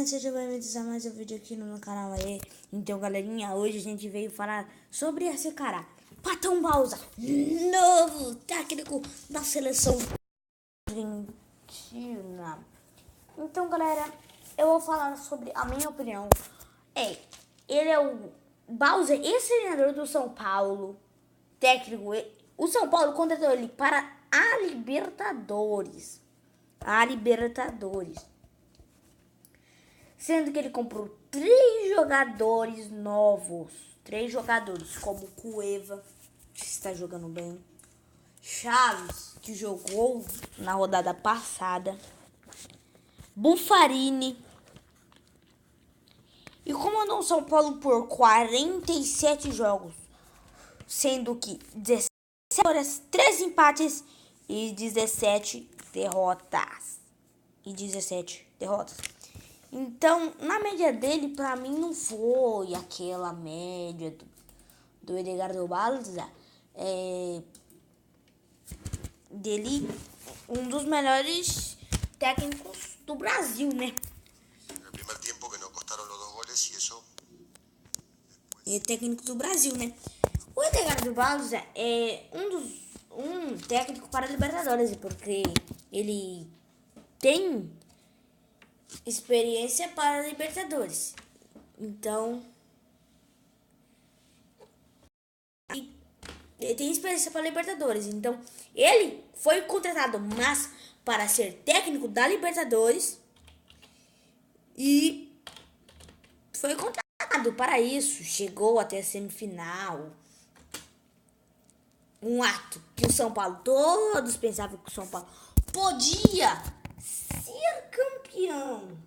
galerinha, sejam bem-vindos a mais um vídeo aqui no meu canal aí. Então, galerinha, hoje a gente veio falar sobre esse cara, Paton Bausa, novo técnico da seleção argentina. Então, galera, eu vou falar sobre a minha opinião. Ele é o Bausa, ex-treinador do São Paulo, técnico. O São Paulo contratou ele para a Libertadores. Sendo que ele comprou 3 jogadores novos. 3 jogadores, como Cueva, que está jogando bem. Chaves, que jogou na rodada passada. Bufarini. E comandou o São Paulo por 47 jogos. Sendo que 17 vitórias, 3 empates e 17 derrotas. Então, na média dele, pra mim, não foi aquela média do Edgardo Balsa. Dele, um dos melhores técnicos do Brasil, né? El primer tiempo que nos costaron los 2 goles y eso. É técnico do Brasil, né? O Edgardo Balsa é um técnico para Libertadores, porque ele tem experiência para Libertadores. Então, ele tem experiência para Libertadores. Então, ele foi contratado, mas para ser técnico da Libertadores, e foi contratado para isso. Chegou até a semifinal. Um ato que o São Paulo, todos pensavam que o São Paulo podia ser campeão,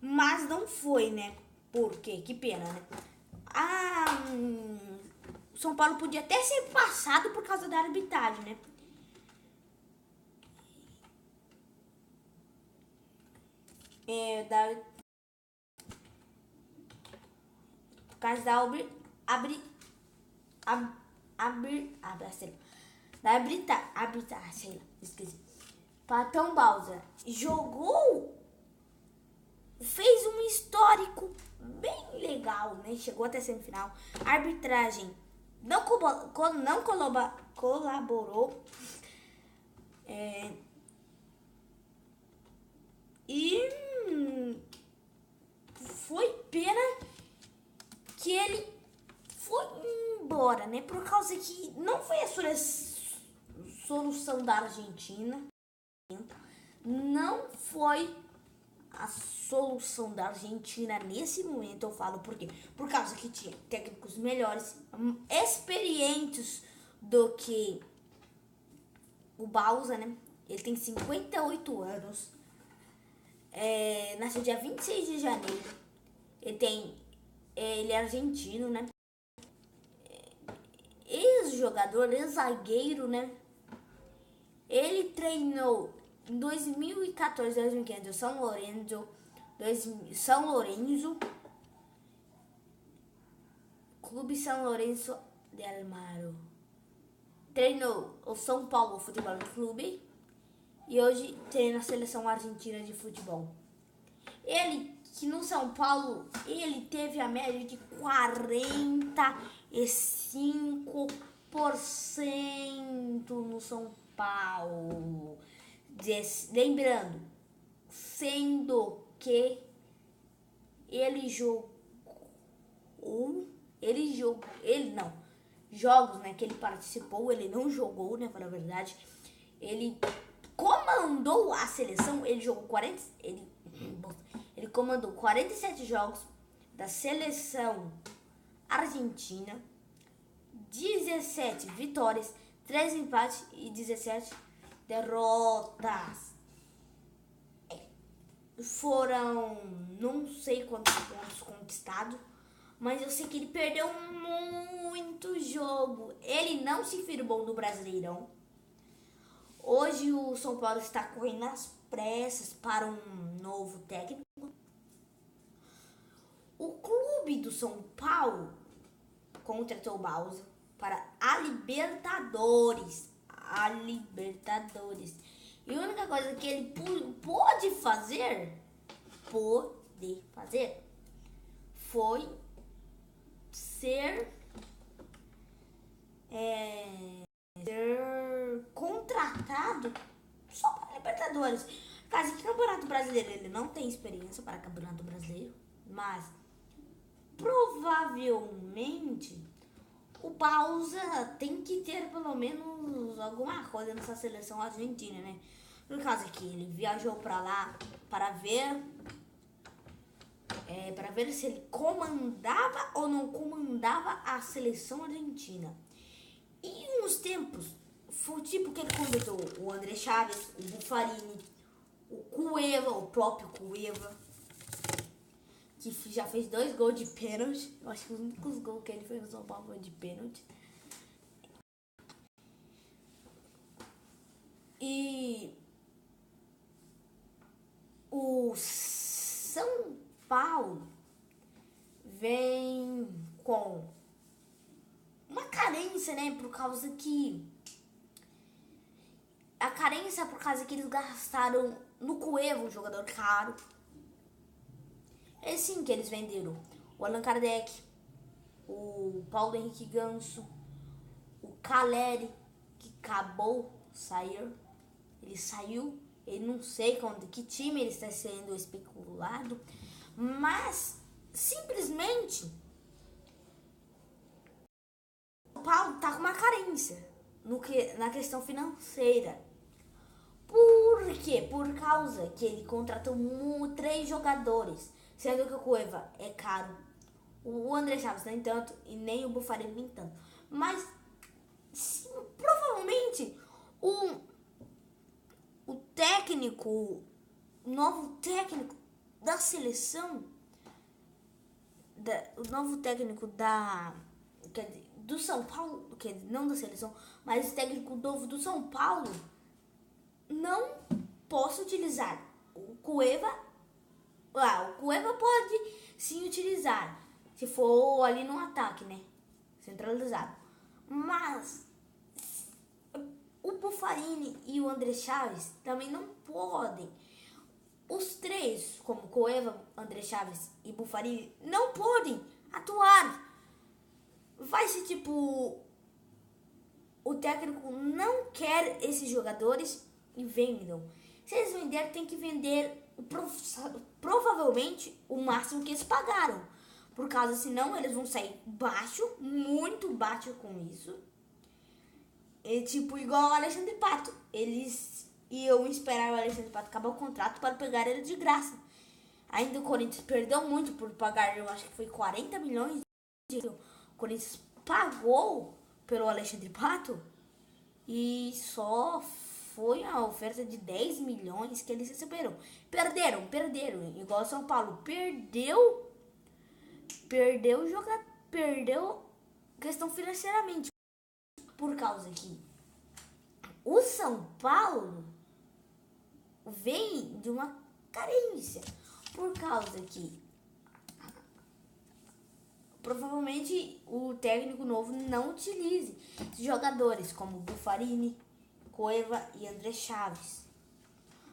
mas não foi, né? Por quê? Que pena, né? O São Paulo podia até ser passado por causa da arbitragem, né? Por causa da arbitragem, sei lá, esqueci. Paton Bausa fez um histórico bem legal, né? Chegou até a semifinal. A arbitragem não colaborou. Foi pena que ele foi embora, né? Por causa que não foi a solução da Argentina. Não foi a solução da Argentina nesse momento, eu falo por quê? Por causa que tinha técnicos melhores, experientes do que o Bausa, né? Ele tem 58 anos. Nasceu dia 26 de janeiro. Ele é argentino, né? Ex-jogador, ex-zagueiro, né? Ele treinou em 2014, 2015 o São Lourenço, Clube São Lourenço de Almagro. Treinou o São Paulo Futebol Clube e hoje treina a seleção argentina de futebol. Ele, que no São Paulo, ele teve a média de 45% no São Paulo. Lembrando, sendo que jogos, né, que ele participou, ele não jogou, né, para a verdade. Ele comandou a seleção, ele comandou 47 jogos da seleção argentina, 17 vitórias, 3 empates e 17 derrotas. Foram não sei quantos pontos conquistados, mas eu sei que ele perdeu muito jogo. Ele não se firmou no Brasileirão. Hoje o São Paulo está correndo às pressas para um novo técnico. O clube do São Paulo contratou o Bausa para a Libertadores. E a única coisa que ele pôde fazer de fazer foi ser contratado só para Libertadores. Caso que Campeonato Brasileiro ele não tem experiência para Campeonato Brasileiro, mas provavelmente o Bausa tem que ter pelo menos alguma coisa nessa seleção argentina, né? No caso aqui, ele viajou para lá para ver se ele comandava ou não comandava a seleção argentina. E uns tempos, foi o tipo que ele contratou o André Chaves, o Buffarini, o Cueva, o próprio Cueva, que já fez 2 gols de pênalti. Eu acho que os únicos gols que ele fez no São Paulo foi de pênalti. E o São Paulo vem com uma carência, né? Por causa que eles gastaram no Cueva, um jogador caro. É sim que eles venderam o Allan Kardec, o Paulo Henrique Ganso, o Caleri, que acabou de sair. Ele saiu, ele não sei que time ele está sendo especulado, mas simplesmente o Paulo está com uma carência na questão financeira. Por quê? Por causa que ele contratou 3 jogadores, sendo que o Cueva é caro, o André Chaves nem tanto e nem o Buffarini nem tanto. Mas provavelmente o novo técnico da seleção, o novo técnico do São Paulo, não da seleção, mas o técnico novo do São Paulo, não posso utilizar o Cueva. O Cueva pode sim utilizar, se for ali no ataque, né? Centralizado. Mas o Buffarini e o André Chaves também não podem. Os 3, como Cueva, André Chaves e Buffarini, não podem atuar. Vai ser tipo, o técnico não quer esses jogadores e vendam. Se eles venderem, tem que vender provavelmente o máximo que eles pagaram. Por causa, senão eles vão sair baixo, muito baixo com isso. E tipo, igual o Alexandre Pato. Eles iam esperar o Alexandre Pato acabar o contrato para pegar ele de graça. Ainda o Corinthians perdeu muito por pagar, eu acho que foi 40 milhões. O Corinthians pagou pelo Alexandre Pato e só foi a oferta de 10 milhões que eles receberam. Perderam. Igual o São Paulo. Perdeu questão financeiramente. Por causa que o São Paulo vem de uma carência. Por causa que provavelmente o técnico novo não utilize jogadores como Buffarini, Cueva e André Chaves.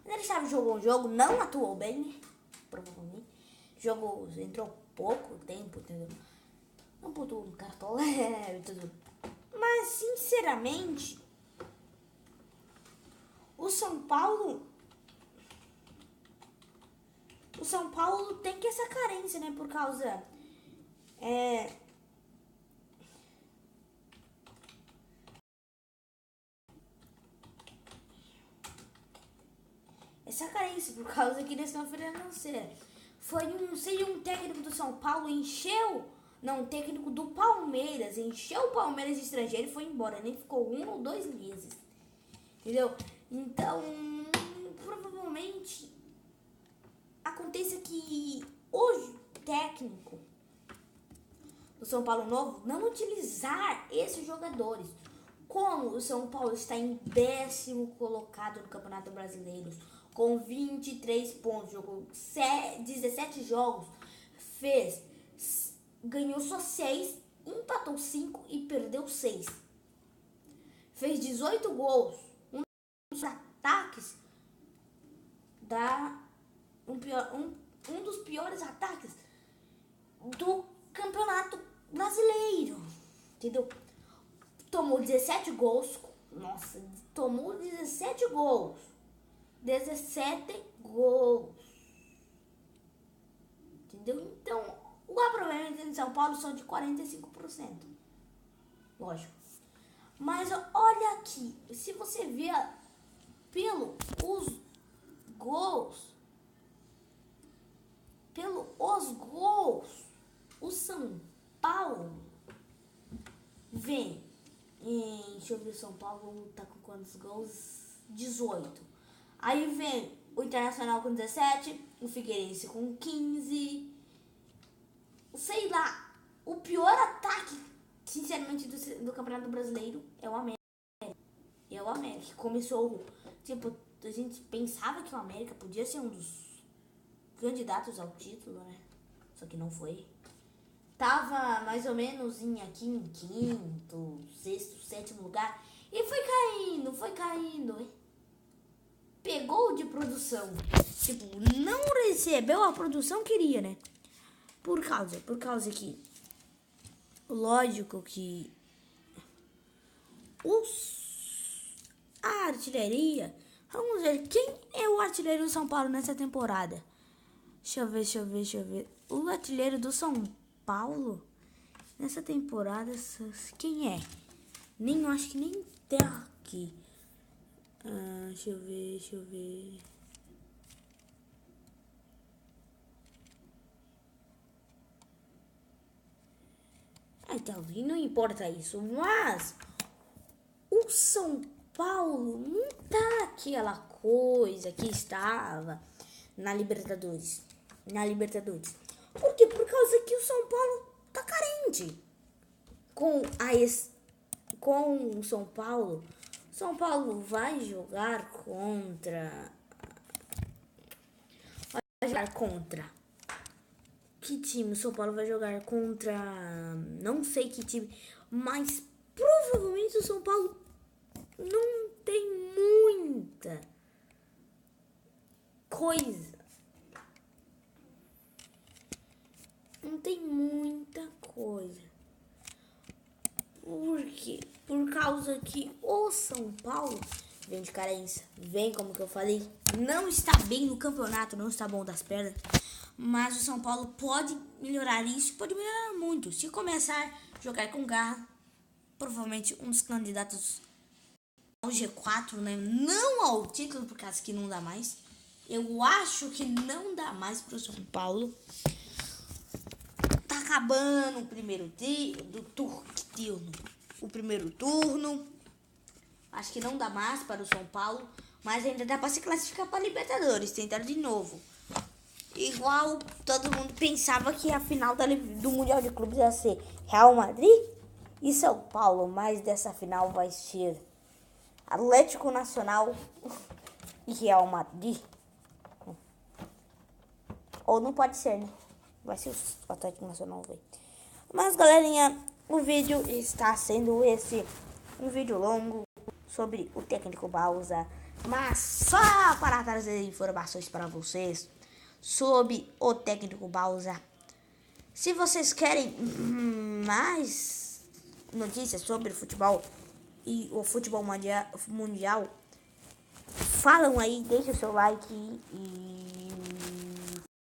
André Chaves jogou um jogo, não atuou bem, né? Provavelmente. Entrou pouco tempo, entendeu? Não botou no cartolé e tudo. Mas, sinceramente, o São Paulo tem que essa carência, né? Por causa essa carência por causa que questão financeira. Seria um técnico do São Paulo um técnico do Palmeiras encheu o Palmeiras de estrangeiro e foi embora, nem ficou 1 ou 2 meses, entendeu? Então, provavelmente aconteça que hoje o técnico do São Paulo novo não utilizar esses jogadores. Como o São Paulo está em 10º colocado no Campeonato Brasileiro, com 23 pontos, jogou 17 jogos, ganhou só 6, empatou 5 e perdeu 6. Fez 18 gols, dos ataques dá um dos piores ataques do Campeonato Brasileiro, entendeu? Tomou 17 gols, nossa, tomou 17 gols, 17 gols, entendeu? Então, o aproveitamento em São Paulo são de 45%, lógico. Mas olha aqui, se você ver os gols, o São Paulo vem deixa eu ver, São Paulo tá com quantos gols? 18. Aí vem o Internacional com 17, o Figueirense com 15. Sei lá, o pior ataque, sinceramente, do Campeonato Brasileiro é o América. É o América. Começou, tipo, a gente pensava que o América podia ser um dos candidatos ao título, né? Só que não foi. Tava mais ou menos aqui em quinto, sexto, sétimo lugar. E foi caindo. Pegou de produção. Tipo, não recebeu a produção que queria, né? Por causa que... Lógico que... A artilharia... Vamos ver, quem é o artilheiro do São Paulo nessa temporada? Deixa eu ver. O artilheiro do São Paulo nessa temporada, quem é? Acho que nem tá aqui. Deixa eu ver. Então, não importa isso, mas o São Paulo não tá aquela coisa que estava na Libertadores. Por quê? Por causa que o São Paulo tá carente. Com o São Paulo vai jogar contra... Que time? O São Paulo vai jogar contra... Não sei que time, mas provavelmente o São Paulo não tem muita coisa. Por quê? Por causa que o São Paulo vem de carência. Vem, como que eu falei, não está bem no campeonato, não está bom das pernas. Mas o São Paulo pode melhorar isso, pode melhorar muito. Se começar a jogar com garra, provavelmente um dos candidatos ao G4, né? Não ao título, por causa que não dá mais. Eu acho que não dá mais pro São Paulo. Tá acabando o primeiro turno. Acho que não dá mais para o São Paulo, mas ainda dá para se classificar para Libertadores, tentar de novo. Igual todo mundo pensava que a final do Mundial de Clubes ia ser Real Madrid e São Paulo, mas dessa final vai ser Atlético Nacional e Real Madrid. Ou não pode ser, né? Vai ser o Atlético Nacional, velho. Mas, galerinha, o vídeo está sendo um vídeo longo sobre o técnico Bausa. Mas só para trazer informações para vocês sobre o técnico Bausa. Se vocês querem mais notícias sobre futebol e o futebol mundial, falam aí, deixa o seu like e